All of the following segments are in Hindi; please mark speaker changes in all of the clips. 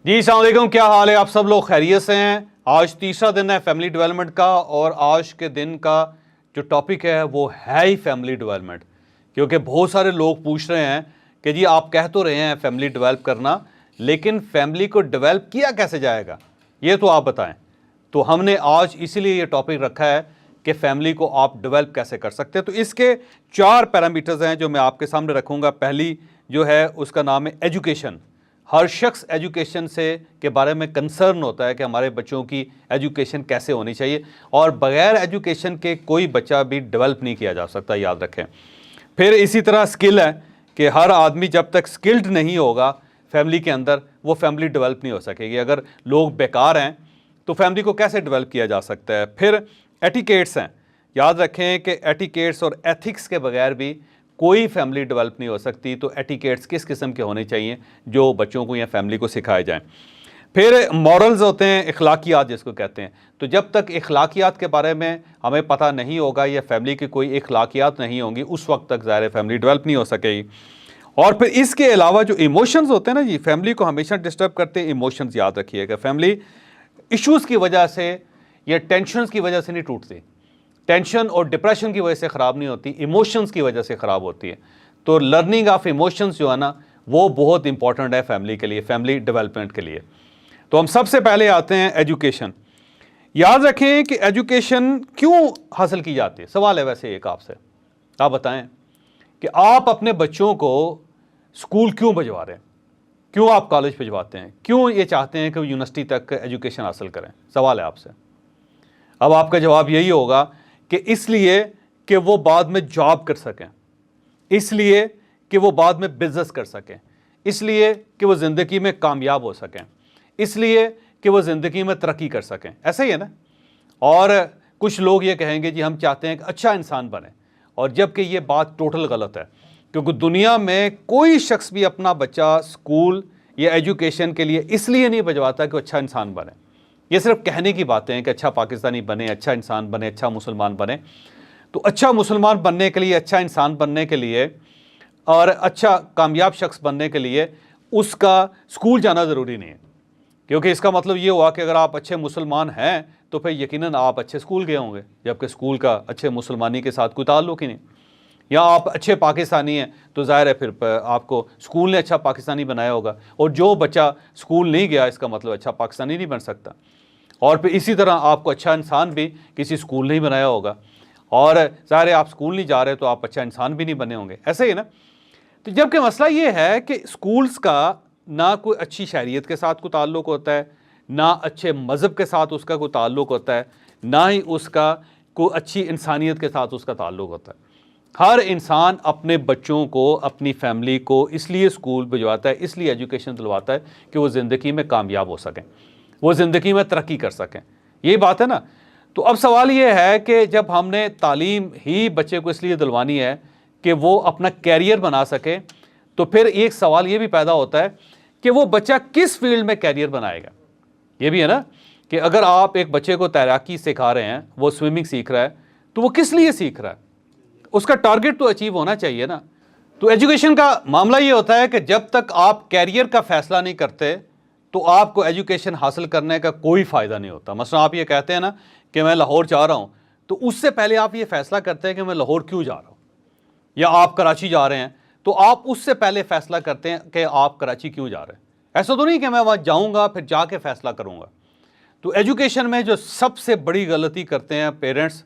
Speaker 1: जी अस्सलाम वालेकुम, क्या हाल है? आप सब लोग खैरियत से हैं? आज तीसरा दिन है फैमिली डेवलपमेंट का और आज के दिन का जो टॉपिक है वो है ही फैमिली डेवलपमेंट। क्योंकि बहुत सारे लोग पूछ रहे हैं कि जी आप कह तो रहे हैं फैमिली डेवलप करना, लेकिन फैमिली को डेवलप किया कैसे जाएगा, ये तो आप बताएं। तो हमने आज इसीलिए ये टॉपिक रखा है कि फैमिली को आप डेवलप कैसे कर सकते हैं। तो इसके 4 पैरामीटर्स हैं जो मैं आपके सामने रखूंगा। पहली जो है उसका नाम है एजुकेशन। हर शख्स एजुकेशन से के बारे में कंसर्न होता है कि हमारे बच्चों की एजुकेशन कैसे होनी चाहिए, और बगैर एजुकेशन के कोई बच्चा भी डेवलप नहीं किया जा सकता, याद रखें। फिर इसी तरह स्किल है कि हर आदमी जब तक स्किल्ड नहीं होगा फैमिली के अंदर, वो फैमिली डेवलप नहीं हो सकेगी। अगर लोग बेकार हैं तो फैमिली को कैसे डेवलप किया जा सकता है। फिर एटिकेट्स हैं, याद रखें कि एटिकेट्स और एथिक्स के बगैर भी कोई फैमिली डेवलप नहीं हो सकती। तो एटिकेट्स किस किस्म के होने चाहिए जो बच्चों को या फैमिली को सिखाए जाएं। फिर मॉरल्स होते हैं, इखलाकियात जिसको कहते हैं। तो जब तक इखलाकियात के बारे में हमें पता नहीं होगा या फैमिली की कोई इखलाकियात नहीं होंगी, उस वक्त तक ज़ाहिर फैमिली डेवलप नहीं हो सकेगी। और फिर इसके अलावा जो इमोशंस होते हैं ना जी, फैमिली को हमेशा डिस्टर्ब करते हैं इमोशंस। याद रखिएगा, फैमिली इश्यूज़ की वजह से या टेंशन्स की वजह से नहीं टूटती। टेंशन और डिप्रेशन की वजह से ख़राब नहीं होती, इमोशंस की वजह से ख़राब होती है। तो लर्निंग ऑफ इमोशंस जो है ना, वो बहुत इंपॉर्टेंट है फैमिली के लिए, फैमिली डेवलपमेंट के लिए। तो हम सबसे पहले आते हैं एजुकेशन। याद रखें कि एजुकेशन क्यों हासिल की जाती है। सवाल है वैसे एक आपसे, आप बताएं कि आप अपने बच्चों को स्कूल क्यों भिजवा रहे हैं, क्यों आप कॉलेज भिजवाते हैं, क्यों ये चाहते हैं कि वो यूनिवर्सिटी तक एजुकेशन हासिल करें। सवाल है आपसे। अब आपका जवाब यही होगा कि इसलिए कि वो बाद में जॉब कर सकें, इसलिए कि वो बाद में बिजनेस कर सकें, इसलिए कि वो ज़िंदगी में कामयाब हो सकें, इसलिए कि वो ज़िंदगी में तरक्की कर सकें। ऐसा ही है ना। और कुछ लोग ये कहेंगे जी हम चाहते हैं कि अच्छा इंसान बने, और जबकि ये बात टोटल गलत है। क्योंकि दुनिया में कोई शख्स भी अपना बच्चा स्कूल या एजुकेशन के लिए इसलिए नहीं भिजवाता कि वो अच्छा इंसान बने। ये सिर्फ कहने की बातें हैं कि अच्छा पाकिस्तानी बने, अच्छा इंसान बने, अच्छा मुसलमान बने। तो अच्छा मुसलमान बनने के लिए, अच्छा इंसान बनने के लिए और अच्छा कामयाब शख्स बनने के लिए उसका स्कूल जाना ज़रूरी नहीं है। क्योंकि इसका मतलब ये हुआ कि अगर आप अच्छे मुसलमान हैं तो फिर यकीनन आप अच्छे स्कूल गए होंगे, जबकि स्कूल का अच्छे मुसलमानी के साथ कोई ताल्लुक ही नहीं। या आप अच्छे पाकिस्तानी हैं तो ज़ाहिर है फिर आपको स्कूल ने अच्छा पाकिस्तानी बनाया होगा, और जो बच्चा स्कूल नहीं गया इसका मतलब अच्छा पाकिस्तानी नहीं बन सकता। और फिर इसी तरह आपको अच्छा इंसान भी किसी स्कूल नहीं बनाया होगा, और ज़ाहिर है आप स्कूल नहीं जा रहे तो आप अच्छा इंसान भी नहीं बने होंगे। ऐसे ही ना। तो जबकि मसला ये है कि स्कूल्स का ना कोई अच्छी शरीयत के साथ कोई ताल्लुक़ होता है, ना अच्छे मज़हब के साथ उसका कोई ताल्लुक़ होता है, ना ही उसका कोई अच्छी इंसानियत के साथ उसका ताल्लुक़ होता है। हर इंसान अपने बच्चों को, अपनी फैमिली को इसलिए स्कूल भिजवाता है, इसलिए एजुकेशन दिलवाता है कि वो ज़िंदगी में कामयाब हो सकें, वो ज़िंदगी में तरक्की कर सकें। यही बात है ना। तो अब सवाल ये है कि जब हमने तालीम ही बच्चे को इसलिए दिलवानी है कि वो अपना कैरियर बना सके, तो फिर एक सवाल ये भी पैदा होता है कि वो बच्चा किस फील्ड में कैरियर बनाएगा। ये भी है ना कि अगर आप एक बच्चे को तैराकी सिखा रहे हैं, वो स्विमिंग सीख रहा है, तो वो किस लिए सीख रहा है, उसका टारगेट तो अचीव होना चाहिए ना। तो एजुकेशन का मामला ये होता है कि जब तक आप कैरियर का फैसला नहीं करते तो आपको एजुकेशन हासिल करने का कोई फ़ायदा नहीं होता। मसलन आप ये कहते हैं ना कि मैं लाहौर जा रहा हूँ, तो उससे पहले आप ये फैसला करते हैं कि मैं लाहौर क्यों जा रहा हूँ। या आप कराची जा रहे हैं तो आप उससे पहले फैसला करते हैं कि आप कराची क्यों जा रहे हैं। ऐसा तो नहीं कि मैं वहाँ जाऊँगा फिर जाके फैसला करूँगा। तो एजुकेशन में जो सबसे बड़ी गलती करते हैं पेरेंट्स,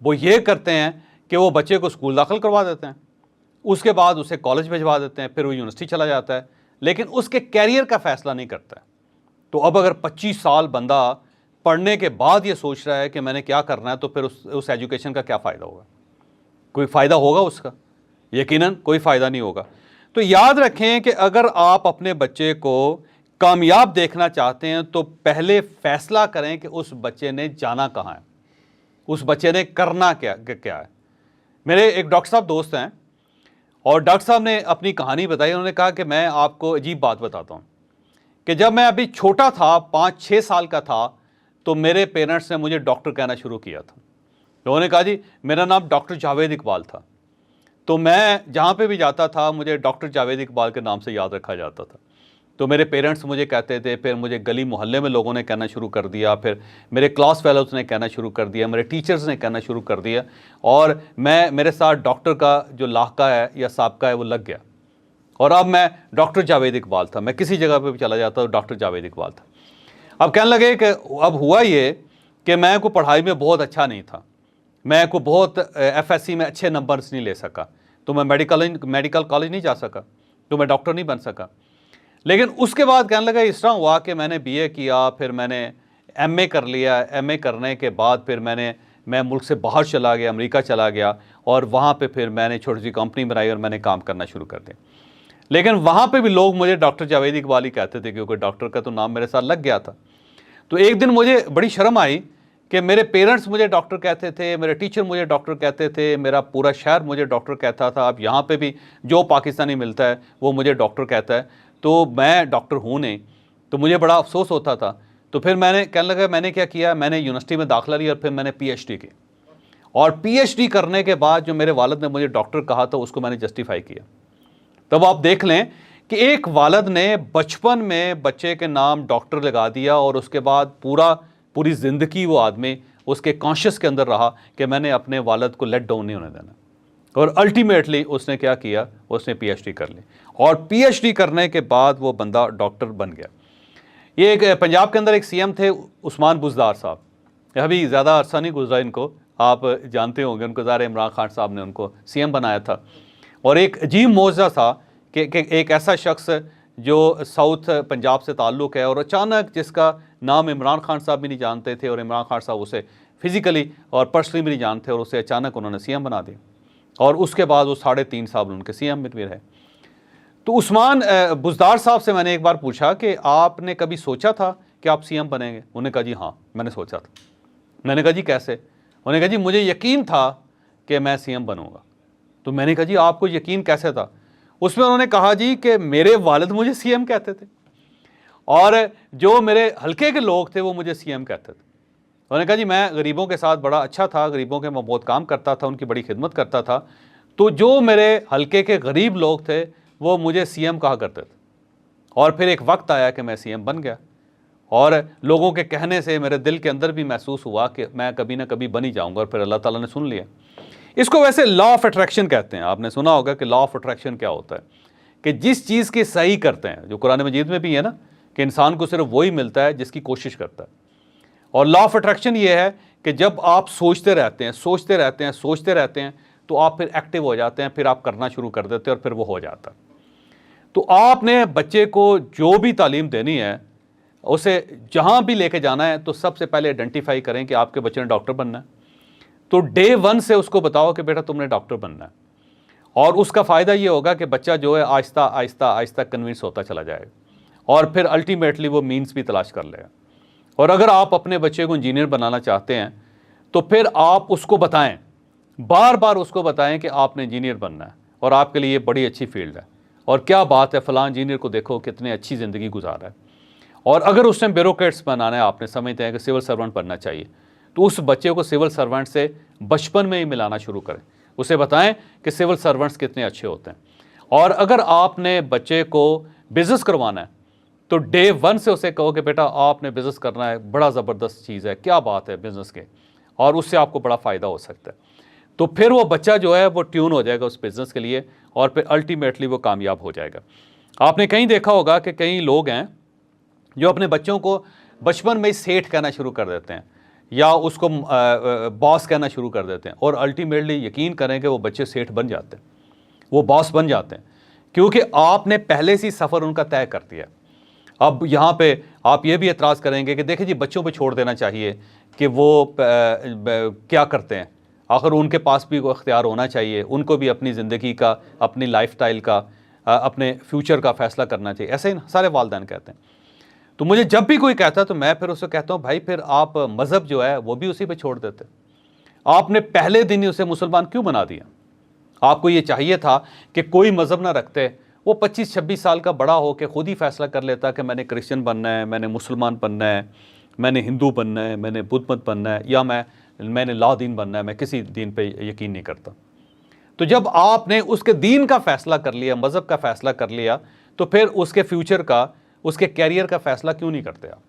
Speaker 1: वो ये करते हैं कि वो बच्चे को स्कूल दाखिल करवा देते हैं, उसके बाद उसे कॉलेज भिजवा देते हैं, फिर वो यूनिवर्सिटी चला जाता है, लेकिन उसके कैरियर का फैसला नहीं करता है। तो अब अगर 25 साल बंदा पढ़ने के बाद ये सोच रहा है कि मैंने क्या करना है, तो फिर उस एजुकेशन का क्या फ़ायदा होगा? कोई फ़ायदा होगा उसका? यकीनन कोई फ़ायदा नहीं होगा। तो याद रखें कि अगर आप अपने बच्चे को कामयाब देखना चाहते हैं तो पहले फ़ैसला करें कि उस बच्चे ने जाना कहाँ है, उस बच्चे ने करना क्या है। मेरे एक डॉक्टर साहब दोस्त हैं, और डॉक्टर साहब ने अपनी कहानी बताई। उन्होंने कहा कि मैं आपको अजीब बात बताता हूँ कि जब मैं अभी छोटा था, 5-6 साल का था, तो मेरे पेरेंट्स ने मुझे डॉक्टर कहना शुरू किया था। लोगों ने कहा जी मेरा नाम डॉक्टर जावेद इकबाल था, तो मैं जहाँ पे भी जाता था मुझे डॉक्टर जावेद इकबाल के नाम से याद रखा जाता था। तो मेरे पेरेंट्स मुझे कहते थे, फिर मुझे गली मोहल्ले में लोगों ने कहना शुरू कर दिया, फिर मेरे क्लास फेलोज ने कहना शुरू कर दिया, मेरे टीचर्स ने कहना शुरू कर दिया, और मेरे साथ डॉक्टर का जो लाका है या साबका है वो लग गया। और अब मैं डॉक्टर जावेद इकबाल था, मैं किसी जगह पे भी चला जाता तो डॉक्टर जावेद इकबाल था। अब कहने लगे कि अब हुआ ये कि मैं को पढ़ाई में बहुत अच्छा नहीं था, मैं को बहुत FSC में अच्छे नंबर्स नहीं ले सका, तो मैं मेडिकल कॉलेज नहीं जा सका, तो मैं डॉक्टर नहीं बन सका। लेकिन उसके बाद कहने लगा इस तरह हुआ कि मैंने BA किया, फिर मैंने MA कर लिया, MA करने के बाद फिर मैं मुल्क से बाहर चला गया, अमेरिका चला गया, और वहाँ पे फिर मैंने छोटी सी कंपनी बनाई और मैंने काम करना शुरू कर दिया। लेकिन वहाँ पे भी लोग मुझे डॉक्टर जावेद इकबाल ही कहते थे, क्योंकि डॉक्टर का तो नाम मेरे साथ लग गया था। तो एक दिन मुझे बड़ी शर्म आई कि मेरे पेरेंट्स मुझे डॉक्टर कहते थे, मेरे टीचर मुझे डॉक्टर कहते थे, मेरा पूरा शहर मुझे डॉक्टर कहता था। अब यहाँ पे भी जो पाकिस्तानी मिलता है वो मुझे डॉक्टर कहता है, तो मैं डॉक्टर हूँ नहीं, तो मुझे बड़ा अफसोस होता था। तो फिर मैंने कहने लगा मैंने क्या किया, मैंने यूनिवर्सिटी में दाखिला लिया और फिर मैंने PhD की, और PhD करने के बाद जो मेरे वालिद ने मुझे डॉक्टर कहा था उसको मैंने जस्टिफाई किया। तब आप देख लें कि एक वालिद ने बचपन में बच्चे के नाम डॉक्टर लगा दिया, और उसके बाद पूरी ज़िंदगी वो आदमी उसके कॉन्शियस के अंदर रहा कि मैंने अपने वालिद को लेट डाउन नहीं होने देना। और अल्टीमेटली उसने क्या किया, उसने PhD कर ली, और PhD करने के बाद वो बंदा डॉक्टर बन गया। ये एक पंजाब के अंदर एक CM थे, उस्मान बुज़दार साहब, अभी ज़्यादा अरसा नहीं गुजरा इनको, आप जानते होंगे उनको, ज़ाहिर इमरान खान साहब ने उनको CM बनाया था। और एक अजीब मौज़ा था कि एक ऐसा शख्स जो साउथ पंजाब से ताल्लुक़ है, और अचानक जिसका नाम इमरान खान साहब भी नहीं जानते थे, और इमरान खान साहब उसे फिज़िकली और पर्सनली भी नहीं जानते, और उसे अचानक उन्होंने CM बना दिया, और उसके बाद वो 3.5 साल उनके CM में भी रहे। तो उस्मान बुज़दार साहब से मैंने एक बार पूछा कि आपने कभी सोचा था कि आप CM बनेंगे? उन्होंने कहा जी हाँ, मैंने सोचा था। मैंने कहा जी कैसे? उन्होंने कहा जी मुझे यकीन था कि मैं CM बनूंगा। तो मैंने कहा जी आपको यकीन कैसे था? उसमें उन्होंने कहा जी कि मेरे वालिद मुझे CM कहते थे, और जो मेरे हल्के के लोग थे वो मुझे CM कहते थे। उन्होंने कहा जी मैं गरीबों के साथ बड़ा अच्छा था, गरीबों के मैं बहुत काम करता था, उनकी बड़ी खिदमत करता था, तो जो मेरे हल्के के गरीब लोग थे वो मुझे CM कहा करते थे। और फिर एक वक्त आया कि मैं CM बन गया, और लोगों के कहने से मेरे दिल के अंदर भी महसूस हुआ कि मैं कभी ना कभी बन ही जाऊँगा, और फिर अल्लाह ताला ने सुन लिया। इसको वैसे लॉ ऑफ अट्रैक्शन कहते हैं। आपने सुना होगा कि लॉ ऑफ अट्रैक्शन क्या होता है, कि जिस चीज़ की सही करते हैं, जो कुरान मजीद में भी है ना, कि इंसान को सिर्फ वही मिलता है जिसकी कोशिश करता है। और लॉ ऑफ अट्रैक्शन ये है कि जब आप सोचते रहते हैं, सोचते रहते हैं, सोचते रहते हैं, तो आप फिर एक्टिव हो जाते हैं, फिर आप करना शुरू कर देते हैं, और फिर वो हो जाता है। तो आपने बच्चे को जो भी तालीम देनी है, उसे जहाँ भी लेके जाना है, तो सबसे पहले आइडेंटिफाई करें कि आपके बच्चे ने डॉक्टर बनना है। तो डे 1 से उसको बताओ कि बेटा तुमने डॉक्टर बनना है, और उसका फ़ायदा ये होगा कि बच्चा जो है आहिस्ता आहिस्ता आहिस्ता कन्विंस होता चला जाएगा, और फिर अल्टीमेटली वो मीन्स भी तलाश कर लेगा। और अगर आप अपने बच्चे को इंजीनियर बनाना चाहते हैं, तो फिर आप उसको बताएं, बार बार उसको बताएं कि आपने इंजीनियर बनना है, और आपके लिए ये बड़ी अच्छी फील्ड है, और क्या बात है, फ़लाँ इंजीनियर को देखो कितनी अच्छी ज़िंदगी गुजारा है। और अगर उसने ब्यूरोक्रेट्स बनाना है, आपने समझते हैं कि सिविल सर्वेंट बनना चाहिए, तो उस बच्चे को सिविल सर्वेंट से बचपन में ही मिलाना शुरू करें, उसे बताएं कि सिविल सर्वेंट्स कितने अच्छे होते हैं। और अगर आपने बच्चे को बिज़नेस करवाना है, तो डे 1 से उसे कहो कि बेटा आपने बिज़नेस करना है, बड़ा ज़बरदस्त चीज़ है, क्या बात है बिज़नेस के, और उससे आपको बड़ा फ़ायदा हो सकता है। तो फिर वो बच्चा जो है वो ट्यून हो जाएगा उस बिज़नेस के लिए, और फिर अल्टीमेटली वो कामयाब हो जाएगा। आपने कहीं देखा होगा कि कई लोग हैं जो अपने बच्चों को बचपन में ही सेठ कहना शुरू कर देते हैं, या उसको बॉस कहना शुरू कर देते हैं, और अल्टीमेटली यकीन करें कि वो बच्चे सेठ बन जाते हैं, वो बॉस बन जाते हैं, क्योंकि आपने पहले से सफ़र उनका तय कर दिया। अब यहाँ पे आप ये भी एतराज़ करेंगे कि देखिए जी बच्चों पे छोड़ देना चाहिए कि वो क्या करते हैं, आखिर उनके पास भी वो इख्तियार होना चाहिए, उनको भी अपनी ज़िंदगी का, अपनी लाइफस्टाइल का, अपने फ्यूचर का फ़ैसला करना चाहिए, ऐसे ही सारे वालिदैन कहते हैं। तो मुझे जब भी कोई कहता है तो मैं फिर उससे कहता हूँ भाई फिर आप मज़हब जो है वो भी उसी पे छोड़ देते, आपने पहले दिन ही उसे मुसलमान क्यों बना दिया? आपको ये चाहिए था कि कोई मज़हब ना रखते, वो 25-26 साल का बड़ा हो के खुद ही फैसला कर लेता कि मैंने क्रिश्चियन बनना है, मैंने मुसलमान बनना है, मैंने हिंदू बनना है, मैंने बुद्ध मत बनना है, या मैंने ला दीन बनना है, मैं किसी दीन पे यकीन नहीं करता। तो जब आपने उसके दीन का फ़ैसला कर लिया, मज़हब का फ़ैसला कर लिया, तो फिर उसके फ्यूचर का उसके कैरियर का फैसला क्यों नहीं करते आप?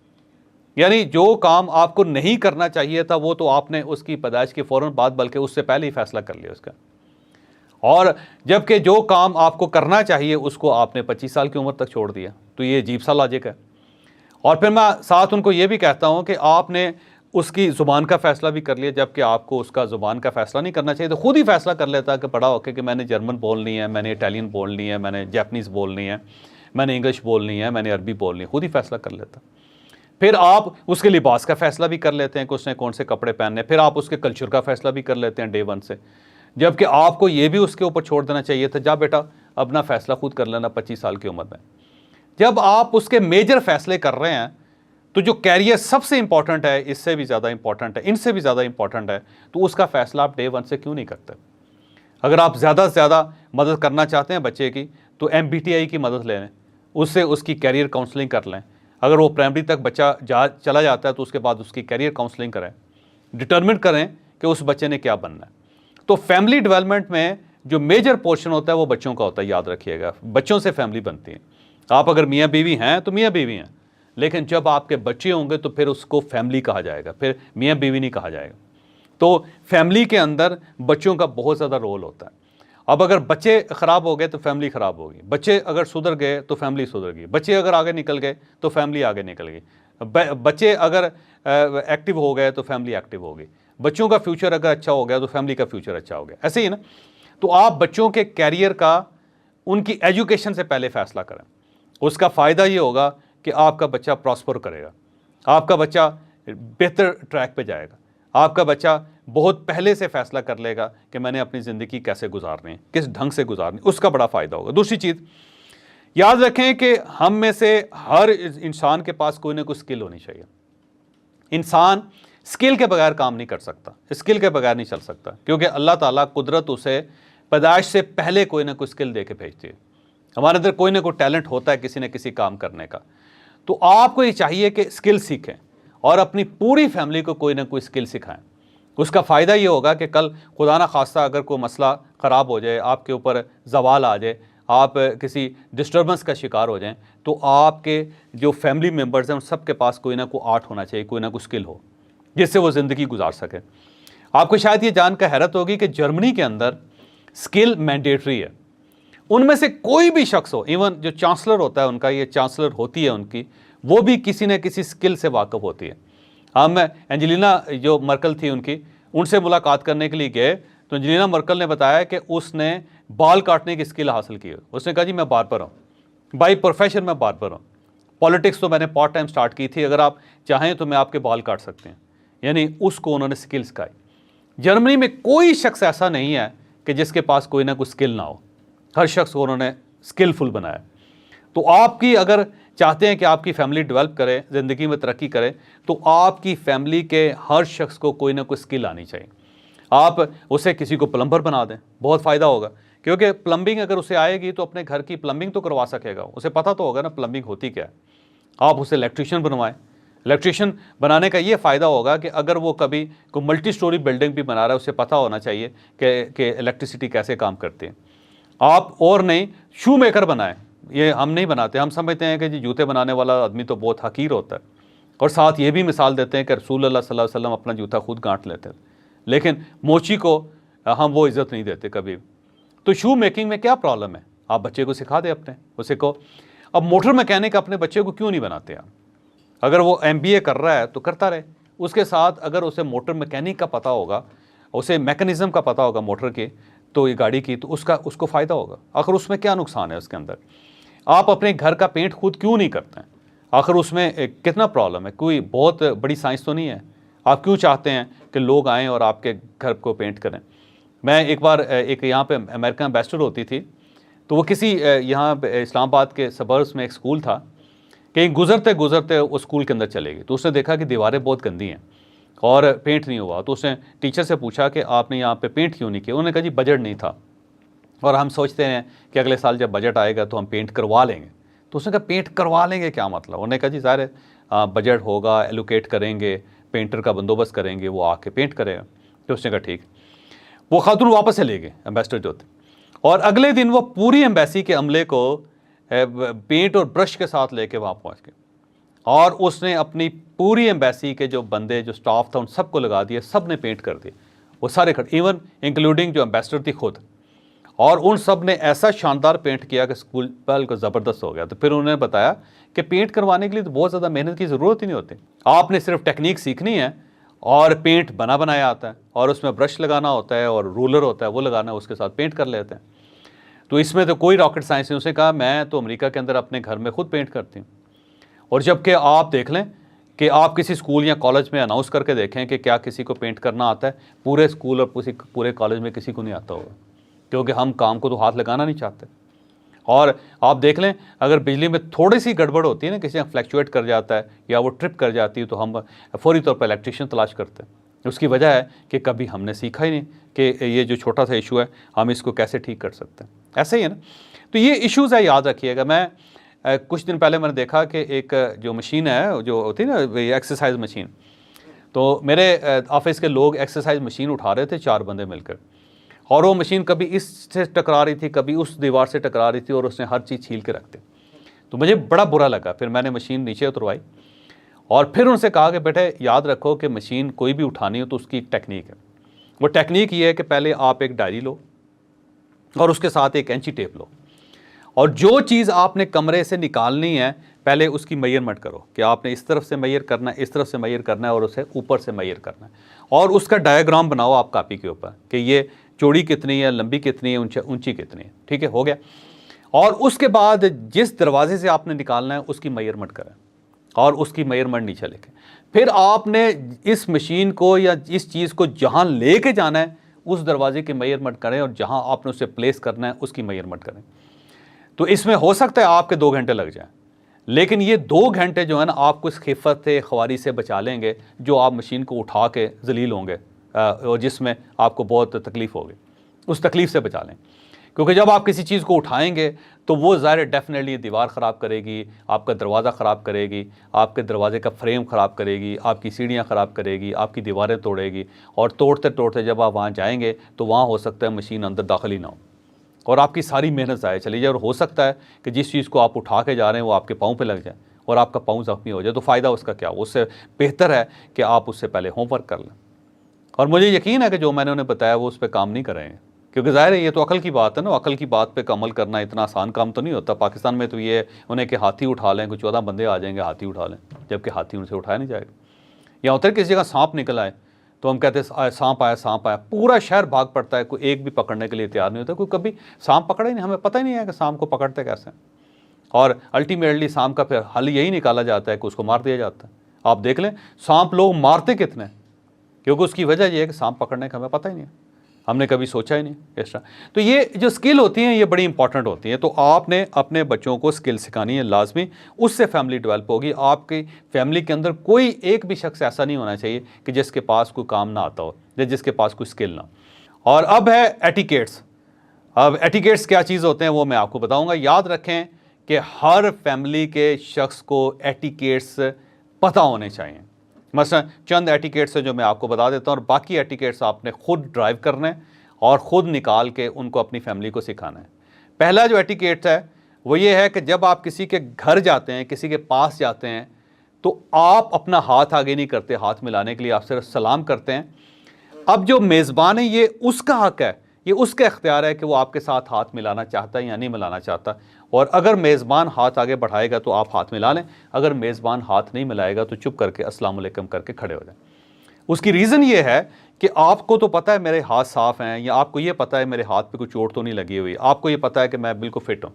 Speaker 1: यानी जो काम आपको नहीं करना चाहिए था वो तो आपने उसकी पैदाइश के फ़ौरन बाद बल्कि उससे पहले ही फैसला कर लिया उसका, और जबकि जो काम आपको करना चाहिए उसको आपने 25 साल की उम्र तक छोड़ दिया। तो ये अजीब सा लॉजिक है। और फिर मैं साथ उनको ये भी कहता हूँ कि आपने उसकी ज़ुबान का फ़ैसला भी कर लिया, जबकि आपको उसका ज़ुबान का फ़ैसला नहीं करना चाहिए। तो खुद ही फ़ैसला कर लेता कि बड़ा होकर कि मैंने जर्मन बोलनी है, मैंने इटालियन बोलनी है, मैंने जैपनीज़ बोलनी है, मैंने इंग्लिश बोलनी है, मैंने अरबी बोलनी है, खुद ही फ़ैसला कर लेता। फिर आप उसके लिबास का फ़ैसला भी कर लेते हैं कि उसने कौन से कपड़े पहनने, फिर आप उसके कल्चर का फ़ैसला भी कर लेते हैं डे वन से, जबकि आपको ये भी उसके ऊपर छोड़ देना चाहिए था, जा बेटा अपना फ़ैसला खुद कर लेना 25 साल की उम्र में। जब आप उसके मेजर फ़ैसले कर रहे हैं तो जो कैरियर सबसे इंपॉर्टेंट है, इससे भी ज़्यादा इंपॉर्टेंट है, इनसे भी ज़्यादा इंपॉर्टेंट है, तो उसका फ़ैसला आप डे वन से क्यों नहीं करते? अगर आप ज़्यादा से ज़्यादा मदद करना चाहते हैं बच्चे की तो MBTI की मदद ले लें, उससे उसकी कैरियर काउंसलिंग कर लें। अगर वो प्राइमरी तक बच्चा चला जाता है तो उसके बाद उसकी कैरियर काउंसलिंग करें, डिटरमिन करें कि उस बच्चे ने क्या बनना है। तो फैमिली डेवलपमेंट में जो मेजर पोर्शन होता है वो बच्चों का होता है, याद रखिएगा। बच्चों से फैमिली बनती है। आप अगर मियाँ बीवी हैं तो मियाँ बीवी हैं, लेकिन जब आपके बच्चे होंगे तो फिर उसको फैमिली कहा जाएगा, फिर मियाँ बीवी नहीं कहा जाएगा। तो फैमिली के अंदर बच्चों का बहुत ज़्यादा रोल होता है। अब अगर बच्चे ख़राब हो गए तो फैमिली ख़राब होगी, बच्चे अगर सुधर गए तो फैमिली सुधर गई, बच्चे अगर आगे निकल गए तो फैमिली आगे निकल गई, बच्चे अगर एक्टिव हो गए तो फैमिली एक्टिव होगी, बच्चों का फ्यूचर अगर अच्छा हो गया तो फैमिली का फ्यूचर अच्छा हो गया। ऐसे ही ना, तो आप बच्चों के कैरियर का उनकी एजुकेशन से पहले फ़ैसला करें। उसका फ़ायदा ये होगा कि आपका बच्चा प्रॉस्पर करेगा, आपका बच्चा बेहतर ट्रैक पे जाएगा, आपका बच्चा बहुत पहले से फ़ैसला कर लेगा कि मैंने अपनी ज़िंदगी कैसे गुजारनी है, किस ढंग से गुजारनी, उसका बड़ा फ़ायदा होगा। दूसरी चीज़ याद रखें कि हम में से हर इंसान के पास कोई ना कोई स्किल होनी चाहिए। इंसान स्किल के बगैर काम नहीं कर सकता, स्किल के बगैर नहीं चल सकता, क्योंकि अल्लाह ताला कुदरत उसे पैदाइश से पहले कोई ना कोई स्किल दे के भेजती है। हमारे अंदर कोई ना कोई टैलेंट होता है किसी न किसी काम करने का। तो आपको ये चाहिए कि स्किल सीखें और अपनी पूरी फैमिली को कोई ना कोई स्किल सिखाएं। उसका फ़ायदा ये होगा कि कल खुदा ना खास्ता अगर कोई मसला ख़राब हो जाए, आपके ऊपर जवाल आ जाए, आप किसी डिस्टर्बेंस का शिकार हो जाएं, तो आपके जो फैमिली मेम्बर्स हैं उन सब के पास कोई ना कोई आर्ट होना चाहिए, कोई ना कोई स्किल हो जिससे वो ज़िंदगी गुजार सके। आपको शायद ये जानकर हैरत होगी कि जर्मनी के अंदर स्किल मैंडेटरी है। उनमें से कोई भी शख्स हो, इवन जो चांसलर होता है उनका, ये चांसलर होती है उनकी, वो भी किसी न किसी स्किल से वाकिफ़ होती है। हम एंजेलिना जो मर्कल थी उनकी, उनसे मुलाकात करने के लिए गए तो एंजेलिना मर्कल ने बताया कि उसने बाल काटने की स्किल हासिल की है। उसने कहा जी मैं बार्बर हूँ, बाई प्रोफेशन मैं बार्बर हूँ, पॉलिटिक्स तो मैंने पार्ट टाइम स्टार्ट की थी, अगर आप चाहें तो मैं आपके बाल काट सकते हैं। यानी उसको उन्होंने स्किल सिखाई। जर्मनी में कोई शख्स ऐसा नहीं है कि जिसके पास कोई ना कोई स्किल ना हो, हर शख्स को उन्होंने स्किलफुल बनाया। तो आपकी अगर चाहते हैं कि आपकी फैमिली डेवलप करे, ज़िंदगी में तरक्की करे, तो आपकी फैमिली के हर शख्स को कोई ना कोई स्किल आनी चाहिए। आप उसे किसी को प्लम्बर बना दें, बहुत फ़ायदा होगा, क्योंकि प्लम्बिंग अगर उसे आएगी तो अपने घर की प्लम्बिंग तो करवा सकेगा, उसे पता तो होगा ना प्लम्बिंग होती क्या है। आप उसे इलेक्ट्रीशियन बनवाएं। इलेक्ट्रीशियन बनाने का ये फ़ायदा होगा कि अगर वो कभी कोई मल्टी स्टोरी बिल्डिंग भी बना रहा है, उसे पता होना चाहिए कि इलेक्ट्रिसिटी कैसे काम करती है। आप और नहीं, शू मेकर बनाएं। ये हम नहीं बनाते, हम समझते हैं कि जी जूते बनाने वाला आदमी तो बहुत हकीर होता है, और साथ ये भी मिसाल देते हैं कि रसूल अल्लाह सल्लल्लाहु अलैहि वसल्लम अपना जूता खुद गांठ लेते थे, लेकिन मोची को हम वो इज़्ज़त नहीं देते कभी। तो शू मेकिंग में क्या प्रॉब्लम है, आप बच्चे को सिखा दें अपने, उसे को। अब मोटर मैकेनिक अपने बच्चे को क्यों नहीं बनाते आप? अगर वो MBA कर रहा है तो करता रहे, उसके साथ अगर उसे मोटर मैकेनिक का पता होगा, उसे मैकेनिज़्म का पता होगा मोटर के, तो ये गाड़ी की, तो उसको फ़ायदा होगा। आखिर उसमें क्या नुकसान है उसके अंदर? आप अपने घर का पेंट खुद क्यों नहीं करते हैं? आखिर उसमें कितना प्रॉब्लम है? कोई बहुत बड़ी साइंस तो नहीं है। आप क्यों चाहते हैं कि लोग आएँ और आपके घर को पेंट करें? मैं एक बार एक यहाँ पे अमेरिकन एम्बेसडर होती थी, तो वो किसी यहाँ इस्लामाबाद के सबर्ब्स में एक स्कूल था, कहीं गुजरते गुजरते वो स्कूल के अंदर चले गई, तो उसने देखा कि दीवारें बहुत गंदी हैं और पेंट नहीं हुआ। तो उसने टीचर से पूछा कि आपने यहाँ पे पेंट क्यों नहीं किया? उन्होंने कहा जी बजट नहीं था, और हम सोचते हैं कि अगले साल जब बजट आएगा तो हम पेंट करवा लेंगे। तो उसने कहा पेंट करवा लेंगे क्या मतलब? उन्होंने कहा जी ज़ाहिर है बजट होगा, एलोकेट करेंगे, पेंटर का बंदोबस्त करेंगे, वो आके पेंट करेगा। तो उसने कहा ठीक। वो खातून वापस से ले गए एम्बेसडर जो थे, और अगले दिन वो पूरी एम्बेसी के अमले को पेंट और ब्रश के साथ लेके वहाँ पहुँच गए और उसने अपनी पूरी एम्बेसी के जो बंदे जो स्टाफ था उन सबको लगा दिया, सब ने पेंट कर दिए, वो सारे खड़े, इवन इंक्लूडिंग जो एम्बेसडर थी खुद, और उन सब ने ऐसा शानदार पेंट किया कि स्कूल बिल्कुल ज़बरदस्त हो गया। तो फिर उन्होंने बताया कि पेंट करवाने के लिए तो बहुत ज़्यादा मेहनत की ज़रूरत ही नहीं होती, आपने सिर्फ टेक्निक सीखनी है और पेंट बना बनाया आता है और उसमें ब्रश लगाना होता है और रूलर होता है वो लगाना है, उसके साथ पेंट कर लेते हैं। तो इसमें तो कोई रॉकेट साइंस नहीं। उसने कहा मैं तो अमेरिका के अंदर अपने घर में खुद पेंट करती हूँ। और जबकि आप देख लें कि आप किसी स्कूल या कॉलेज में अनाउंस करके देखें कि क्या किसी को पेंट करना आता है, पूरे स्कूल और पूरे कॉलेज में किसी को नहीं आता होगा, क्योंकि हम काम को तो हाथ लगाना नहीं चाहते। और आप देख लें अगर बिजली में थोड़ी सी गड़बड़ होती है ना, किसी फ्लैक्चुएट कर जाता है या वो ट्रिप कर जाती है, तो हम फौरी तौर पर इलेक्ट्रिशियन तलाश करते हैं। उसकी वजह है कि कभी हमने सीखा ही नहीं कि ये जो छोटा सा इशू है हम इसको कैसे ठीक कर सकते हैं। ऐसे ही है ना। तो ये इश्यूज़ है, याद रखिएगा। मैं कुछ दिन पहले मैंने देखा कि एक जो मशीन है जो होती है ना एक्सरसाइज मशीन, तो मेरे ऑफिस के लोग एक्सरसाइज मशीन उठा रहे थे 4 बंदे मिलकर, और वो मशीन कभी इससे टकरा रही थी कभी उस दीवार से टकरा रही थी और उसने हर चीज़ छील के रख दी। तो मुझे बड़ा बुरा लगा। फिर मैंने मशीन नीचे उतरवाई और फिर उनसे कहा कि बेटे याद रखो कि मशीन कोई भी उठानी हो तो उसकी एक टेक्निक है। वो टेक्निक ये है कि पहले आप एक डायरी लो और उसके साथ एक कैंची टेप लो, और जो चीज़ आपने कमरे से निकालनी है पहले उसकी मेजरमेंट करो कि आपने इस तरफ से मेजर करना है, इस तरफ से मेजर करना है और उसे ऊपर से मेजर करना है, और उसका डायग्राम बनाओ आप कापी के ऊपर कि ये चौड़ी कितनी है, लंबी कितनी है, ऊंची कितनी है। ठीक है, हो गया। और उसके बाद जिस दरवाजे से आपने निकालना है उसकी मेजरमेंट करें और उसकी मेजरमेंट नीचे लिखें। फिर आपने इस मशीन को या इस चीज़ को जहाँ लेके जाना है उस दरवाजे की मेजरमेंट करें और जहाँ आपने उसे प्लेस करना है उसकी मेजरमेंट करें। तो इसमें हो सकता है आपके 2 घंटे लग जाएं, लेकिन ये 2 घंटे जो है ना आपको इस खिफ़त ख्वारी से बचा लेंगे जो आप मशीन को उठा के जलील होंगे और जिसमें आपको बहुत तकलीफ़ होगी, उस तकलीफ़ से बचा लें। क्योंकि जब आप किसी चीज़ को उठाएंगे तो वो ज़ाहिर डेफिनेटली दीवार ख़राब करेगी, आपका दरवाज़ा ख़राब करेगी, आपके दरवाजे का फ्रेम ख़राब करेगी, आपकी सीढ़ियाँ ख़राब करेगी, आपकी दीवारें तोड़ेगी, और तोड़ते तोड़ते जब आप वहाँ जाएंगे तो वहाँ हो सकता है मशीन अंदर दाखिल ही ना हो और आपकी सारी मेहनत ज़ाया चली जाए। और हो सकता है कि जिस चीज़ को आप उठा के जा रहे हैं वो आपके पाँव पे लग जाए और आपका पाँव ज़ख्मी हो जाए, तो फ़ायदा उसका क्या? उससे बेहतर है कि आप उससे पहले होमवर्क कर लें। और मुझे यकीन है कि जो मैंने उन्हें बताया वो उस पर काम नहीं करेंगे, क्योंकि ज़ाहिर है ये तो अकल की बात है ना। अकल की बात पे अमल करना इतना आसान काम तो नहीं होता। पाकिस्तान में तो ये उन्हें कि हाथी उठा लें, कुछ 14 बंदे आ जाएंगे हाथी उठा लें, जबकि हाथी उनसे उठाया नहीं जाएगा। या होता है किसी जगह सांप निकल आए तो हम कहते हैं सांप आया, सांप आया, पूरा शहर भाग पड़ता है, कोई एक भी पकड़ने के लिए तैयार नहीं होता। कोई कभी सांप पकड़ा ही नहीं, हमें पता ही नहीं है कि सांप को पकड़ते कैसे। और अल्टीमेटली सांप का फिर हल यही निकाला जाता है कि उसको मार दिया जाता है। आप देख लें सांप लोग मारते कितने, क्योंकि उसकी वजह यह है कि सांप पकड़ने का हमें पता ही नहीं है, हमने कभी सोचा ही नहीं इस तरह। तो ये जो स्किल होती हैं ये बड़ी इंपॉर्टेंट होती हैं। तो आपने अपने बच्चों को स्किल सिखानी है लाजमी, उससे फैमिली डेवलप होगी। आपकी फैमिली के अंदर कोई एक भी शख्स ऐसा नहीं होना चाहिए कि जिसके पास कोई काम ना आता हो या जिसके पास कोई स्किल ना। और अब है एटिकेट्स। अब एटिकेट्स क्या चीज़ होते हैं वो मैं आपको बताऊँगा। याद रखें कि हर फैमिली के शख्स को एटिकेट्स पता होने चाहिए। मसलन चंद एटिकेट्स है जो मैं आपको बता देता हूँ, और बाकी एटिकेट्स आपने खुद ड्राइव करने और ख़ुद निकाल के उनको अपनी फैमिली को सिखाना है। पहला जो एटिकेट्स है वो ये है कि जब आप किसी के घर जाते हैं, किसी के पास जाते हैं, तो आप अपना हाथ आगे नहीं करते हाथ मिलाने के लिए, आप सिर्फ सलाम करते हैं। अब जो मेज़बान है ये उसका हक है, ये उसका इख्तियार है कि वो आपके साथ हाथ मिलाना चाहता है या नहीं मिलाना चाहता। और अगर मेज़बान हाथ आगे बढ़ाएगा तो आप हाथ मिला लें, अगर मेज़बान हाथ नहीं मिलाएगा तो चुप करके अस्सलाम वालेकुम करके खड़े हो जाएं। उसकी रीज़न ये है कि आपको तो पता है मेरे हाथ साफ़ हैं, या आपको ये पता है मेरे हाथ पे कोई चोट तो नहीं लगी हुई, आपको ये पता है कि मैं बिल्कुल फिट हूँ।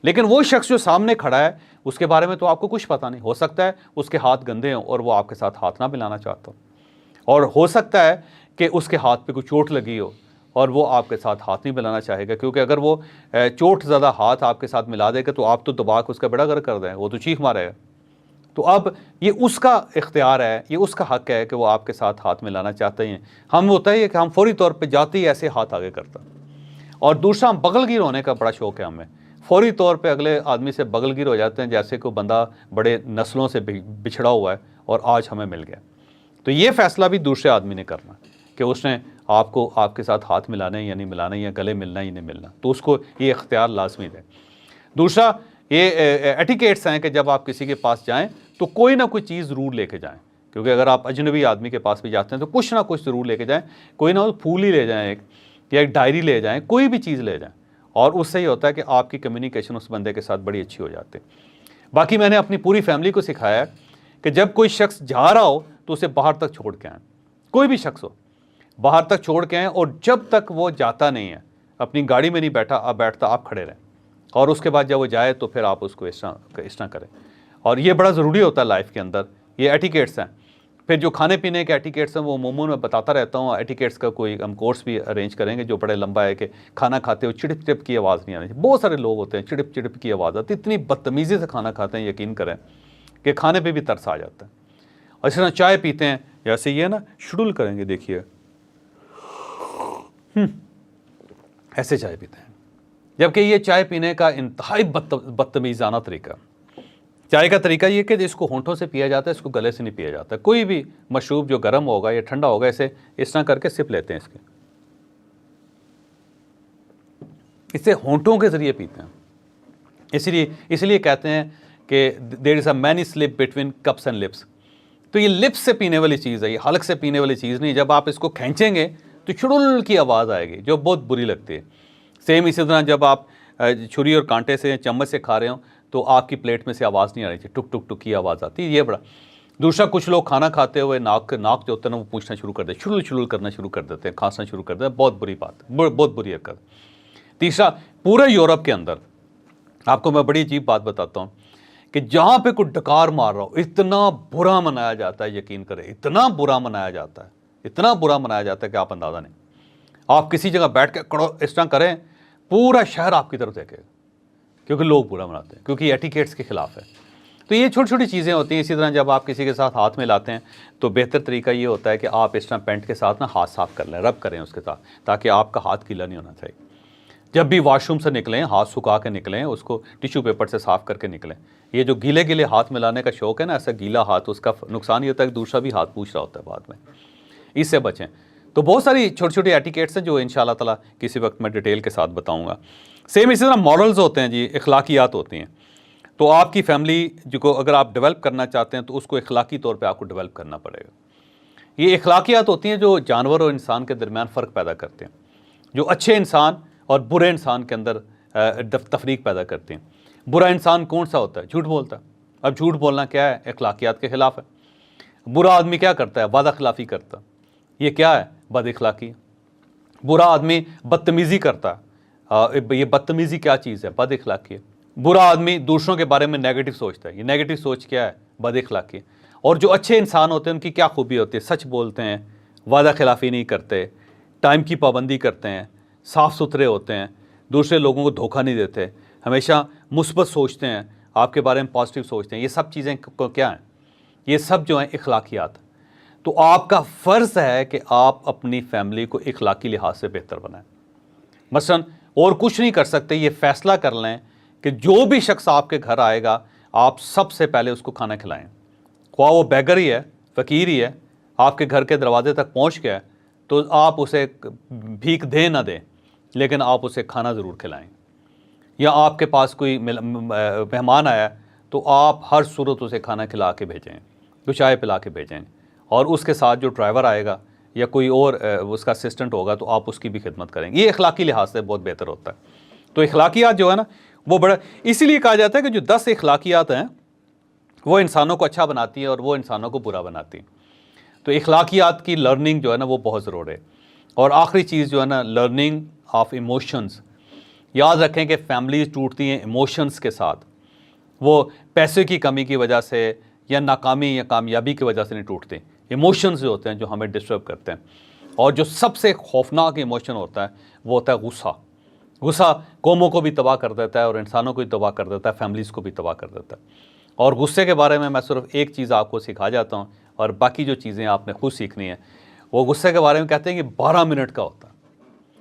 Speaker 1: लेकिन वो शख्स जो सामने खड़ा है उसके बारे में तो आपको कुछ पता नहीं। हो सकता है उसके हाथ गंदे हों और वो आपके साथ हाथ ना मिलाना चाहता हो, और हो सकता है कि उसके हाथ पे कोई चोट लगी हो और वो आपके साथ हाथ नहीं मिलाना चाहेगा, क्योंकि अगर वो चोट ज़्यादा हाथ आपके साथ मिला देगा तो आप तो दबा के उसका बेड़ा गर्क कर दें, वो तो चीख मारेगा। तो अब ये उसका इख्तियार है, ये उसका हक है कि वो आपके साथ हाथ मिलाना चाहते हैं। हम होता ही है कि हम फौरी तौर पे जाते ही ऐसे हाथ आगे करता। और दूसरा, हम बगलगिर होने का बड़ा शौक़ है हमें, फौरी तौर पे अगले आदमी से बगलगिर हो जाते हैं जैसे कोई बंदा बड़े नस्लों से बिछड़ा हुआ है और आज हमें मिल गया। तो ये फ़ैसला भी दूसरे आदमी ने करना कि उसने आपको आपके साथ हाथ मिलाना है या नहीं मिलाना, या गले मिलना ही नहीं मिलना, तो उसको ये इख्तियार लाजमी है। दूसरा, ये एटिकेट्स हैं कि जब आप किसी के पास जाएं तो कोई ना कोई चीज़ ज़रूर लेके जाएं, क्योंकि अगर आप अजनबी आदमी के पास भी जाते हैं तो कुछ ना कुछ ज़रूर लेके जाएं। कोई ना फूल ही ले जाएं, एक या एक डायरी ले जाएं, कोई भी चीज़ ले जाएं, और उससे ही होता है कि आपकी कम्युनिकेशन उस बंदे के साथ बड़ी अच्छी हो जाती है। बाकी मैंने अपनी पूरी फैमिली को सिखाया है कि जब कोई शख्स जा रहा हो तो उसे बाहर तक छोड़ के आएँ, कोई भी शख्स हो बाहर तक छोड़ के आएँ, और जब तक वो जाता नहीं है अपनी गाड़ी में नहीं बैठता आप खड़े रहें, और उसके बाद जब वो जाए तो फिर आप उसको इस तरह करें। और ये बड़ा ज़रूरी होता है लाइफ के अंदर, ये एटिकेट्स हैं। फिर जो खाने पीने के एटिकेट्स हैं वो अमूमन मैं बताता रहता हूँ। एटिकेट्स का कोई हम कोर्स भी अरेंज करेंगे जो बड़े लंबा है, कि खाना खाते हो चिड़िप चिड़िप की आवाज़ नहीं आनी चाहिए। बहुत सारे लोग होते हैं चिड़िप चिड़िप की आवाज़ आती है, इतनी बदतमीज़ी से खाना खाते हैं, यकीन करें कि खाने पर भी तरस आ जाता है। और इस तरह चाय पीते हैं, जैसे ये ना शेड्यूल करेंगे, देखिए ऐसे चाय पीते हैं, जबकि ये चाय पीने का इंतहाई बदतमीज़ाना तरीका। चाय का तरीका ये कि इसको होंठों से पिया जाता है, इसको गले से नहीं पिया जाता। कोई भी मशरूब जो गर्म होगा या ठंडा होगा, इसे इस तरह करके सिप लेते हैं, इसे होंठों के ज़रिए पीते हैं। इसलिए कहते हैं कि there is a many slip between cups and lips. तो ये लिप्स से पीने वाली चीज़ है, ये हलक से पीने वाली चीज़ नहीं। जब आप इसको खींचेंगे तो छुड़ुल की आवाज़ आएगी जो बहुत बुरी लगती है। सेम इसी तरह जब आप छुरी और कांटे से चम्मच से खा रहे हो तो आपकी प्लेट में से आवाज़ नहीं आ रही थी, टुक टुक टुक की आवाज़ आती है। ये बड़ा दूसरा, कुछ लोग खाना खाते हुए नाक जो होता है ना वो पूछना शुरू कर देते, छुड़ुल छुड़ुल करना शुरू कर देते हैं, खांसना शुरू कर देते हैं। बहुत बुरी बात, बहुत बुरी हरकत। तीसरा, पूरे यूरोप के अंदर आपको मैं बड़ी अजीब बात बताता हूँ कि जहाँ पे कोई डकार मार रहा हो इतना बुरा मनाया जाता है, यकीन करें इतना बुरा मनाया जाता है, इतना बुरा मनाया जाता है कि आप अंदाज़ा नहीं। आप किसी जगह बैठ के कड़ो इस तरह करें, पूरा शहर आपकी तरफ देखेगा, क्योंकि लोग बुरा मनाते हैं, क्योंकि एटिकेट्स के खिलाफ है। तो ये छोटी छोटी चीज़ें होती हैं। इसी तरह जब आप किसी के साथ हाथ में लाते हैं तो बेहतर तरीका ये होता है कि आप इस तरह पेंट के साथ ना हाथ साफ़ कर लें, रब करें उसके साथ, ताकि आपका हाथ गीला नहीं होना चाहिए। जब भी वॉशरूम से निकलें हाथ सुखा के निकलें, उसको टिश्यू पेपर से साफ़ करके निकलें। ये जो गीले गीले हाथ मिलाने का शौक़ है ना, ऐसा गीला हाथ, उसका नुकसान ये होता है कि दूसरा भी हाथ पूछ रहा होता है बाद में, इससे बचें। तो बहुत सारी छोटी छोटी एटिकेट्स हैं जो इंशाल्लाह ताला किसी वक्त मैं डिटेल के साथ बताऊंगा। सेम इसी तरह मॉरल्स होते हैं जी, अखलाकियात होती हैं। तो आपकी फैमिली जो को अगर आप डेवलप करना चाहते हैं तो उसको अखलाकी तौर पे आपको डेवलप करना पड़ेगा। ये अखलाकियात होती हैं जो जानवर और इंसान के दरमियान फ़र्क पैदा करते हैं, जो अच्छे इंसान और बुरे इंसान के अंदर तफरीक पैदा करते हैं। बुरा इंसान कौन सा होता है? झूठ बोलता है। अब झूठ बोलना क्या है? अखलाकियात के ख़िलाफ़ है। बुरा आदमी क्या करता है? वादा खिलाफ़ी करता है। ये क्या है? बद अखलाकी। बुरा आदमी बदतमीज़ी करता है। ये बदतमीज़ी क्या चीज़ है? बद अखलाकी है। बुरा आदमी दूसरों के बारे में नेगेटिव सोचता है। ये नेगेटिव सोच क्या है? बद अखलाकी। और जो अच्छे इंसान होते हैं उनकी क्या खूबी होती है? सच बोलते हैं, वादा खिलाफ़ी नहीं करते, टाइम की पाबंदी करते हैं, साफ़ सुथरे होते हैं, दूसरे लोगों को धोखा नहीं देते, हमेशा मुस्बत सोचते हैं, आपके बारे में पॉजिटिव सोचते हैं। ये सब चीज़ें क्या हैं? ये सब जो हैं अखलाकियात। तो आपका फ़र्ज़ है कि आप अपनी फैमिली को अखलाकी लिहाज से बेहतर बनाएं। मसलन और कुछ नहीं कर सकते, ये फ़ैसला कर लें कि जो भी शख्स आपके घर आएगा आप सबसे पहले उसको खाना खिलाएं। ख्वाह वो बैगर ही है, फ़कीर ही है, आपके घर के दरवाजे तक पहुंच गया तो आप उसे भीख दें ना दें, लेकिन आप उसे खाना ज़रूर खिलाएं। या आपके पास कोई मेहमान आया तो आप हर सूरत उसे खाना खिला के भेजें, तो चाय पिला के भेजें। और उसके साथ जो ड्राइवर आएगा या कोई और उसका असिस्टेंट होगा तो आप उसकी भी खिदमत करेंगे। ये अखलाकी लिहाज से बहुत बेहतर होता है। तो अखलाकियात जो है ना वो बड़ा, इसीलिए कहा जाता है कि जो 10 अखलाकियात हैं वो इंसानों को अच्छा बनाती है और वो इंसानों को बुरा बनाती है। तो अखलाकियात की लर्निंग जो है ना वो बहुत ज़रूरी है। और आखिरी चीज़ जो है ना, लर्निंग ऑफ इमोशंस। याद रखें कि फैमिलीज टूटती हैं इमोशंस के साथ। वो पैसे की कमी की वजह से या नाकामी या कामयाबी की वजह से नहीं टूटते। इमोशंस जो होते हैं जो हमें डिस्टर्ब करते हैं। और जो सबसे खौफनाक इमोशन होता है वो होता है गुस्सा। गुस्सा कौमों को भी तबाह कर देता है और इंसानों को भी तबाह कर देता है, फैमिलीज़ को भी तबाह कर देता है। और गुस्से के बारे में मैं सिर्फ एक चीज़ आपको सिखा जाता हूँ और बाकी जो चीज़ें आपने खुद सीखनी है। वो गुस्से के बारे में कहते हैं कि 12 मिनट का होता है।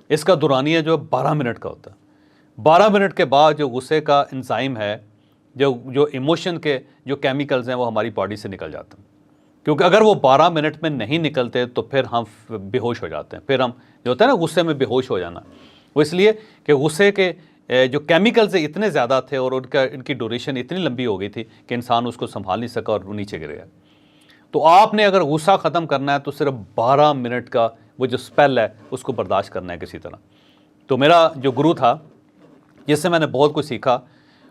Speaker 1: इसका दुरानिया जो 12 मिनट का होता है। 12 मिनट के बाद जो गुस्से का एंजाइम है, जो इमोशन के जो केमिकल्स हैं वो हमारी बॉडी से निकल जाते हैं। क्योंकि अगर वो 12 मिनट में नहीं निकलते तो फिर हम बेहोश हो जाते हैं। फिर हम जो होता है ना गुस्से में बेहोश हो जाना, वो इसलिए कि गुस्से के जो केमिकल्स इतने ज़्यादा थे और इनकी ड्यूरेशन इतनी लंबी हो गई थी कि इंसान उसको संभाल नहीं सका और नीचे गिर गया। तो आपने अगर गुस्सा ख़त्म करना है तो सिर्फ 12 मिनट का वो जो स्पेल है उसको बर्दाश्त करना है किसी तरह। तो मेरा जो गुरु था जिससे मैंने बहुत कुछ सीखा,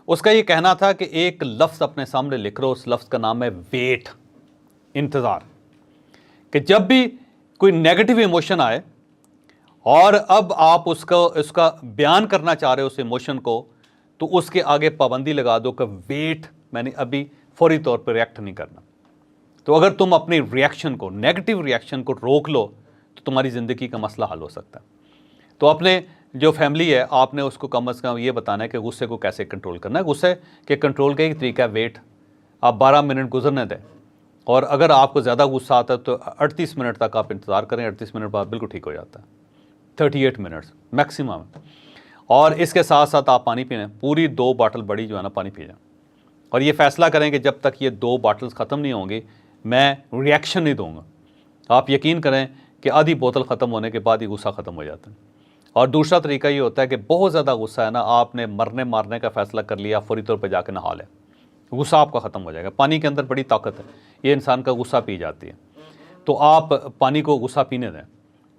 Speaker 1: उसका ये कहना था कि एक लफ्ज़ अपने सामने लिख लो, उस लफ्ज़ का नाम है वेट, इंतज़ार। कि जब भी कोई नेगेटिव इमोशन आए और अब आप उसका बयान करना चाह रहे हो उस इमोशन को, तो उसके आगे पाबंदी लगा दो कि वेट, मैंने अभी फौरी तौर पर रिएक्ट नहीं करना। तो अगर तुम अपनी रिएक्शन को, नेगेटिव रिएक्शन को रोक लो तो तुम्हारी ज़िंदगी का मसला हल हो सकता है। तो अपने जो फैमिली है आपने उसको कम अज़ कम ये बताना है कि गुस्से को कैसे कंट्रोल करना है। गुस्से के कंट्रोल का एक तरीका है वेट। आप 12 मिनट गुजरने दें और अगर आपको ज़्यादा गुस्सा आता है तो 38 मिनट तक आप इंतज़ार करें। 38 मिनट बाद बिल्कुल ठीक हो जाता है, 38 मिनट्स मैक्सिमम। और इसके साथ साथ आप पानी पीना, पूरी 2 बाटल बड़ी जो है ना पानी पी जाए और ये फ़ैसला करें कि जब तक ये 2 बाटल्स ख़त्म नहीं होंगी मैं रिएक्शन नहीं दूंगा। आप यकीन करें कि आधी बोतल ख़त्म होने के बाद ही गुस्सा ख़त्म हो जाता है। और दूसरा तरीका ये होता है कि बहुत ज़्यादा गुस्सा है ना, आपने मरने मारने का फ़ैसला कर लिया, फौरी तौर पर जाके नहा लें, गुस्सा आपका ख़त्म हो जाएगा। पानी के अंदर बड़ी ताकत है, ये इंसान का गुस्सा पी जाती है। तो आप पानी को गुस्सा पीने दें,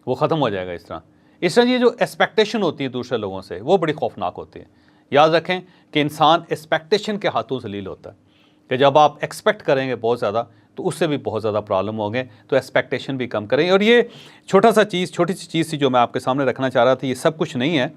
Speaker 1: वो ख़त्म हो जाएगा। इस तरह ये जो एक्सपेक्टेशन होती है दूसरे लोगों से, वो बड़ी खौफनाक होती है। याद रखें कि इंसान एक्सपेक्टेशन के हाथों जलील होता है, कि जब आप एक्सपेक्ट करेंगे बहुत ज़्यादा तो उससे भी बहुत ज़्यादा प्रॉब्लम होंगे। तो एक्सपेक्टेशन भी कम करें। और ये छोटी सी चीज़ थी जो मैं आपके सामने रखना चाह रहा था। ये सब कुछ नहीं है,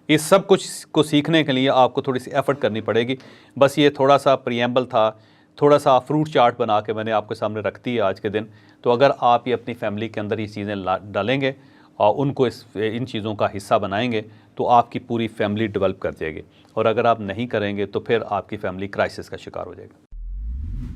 Speaker 1: इस सब कुछ को सीखने के लिए आपको थोड़ी सी एफ़र्ट करनी पड़ेगी। बस ये थोड़ा सा प्रीएम्बल था, थोड़ा सा फ्रूट चार्ट बना के मैंने आपके सामने रख दी है आज के दिन। तो अगर आप ये अपनी फैमिली के अंदर ये चीज़ें डालेंगे और उनको इन चीज़ों का हिस्सा बनाएंगे तो आपकी पूरी फैमिली डेवलप कर जाएगी। और अगर आप नहीं करेंगे तो फिर आपकी फैमिली क्राइसिस का शिकार हो जाएगा।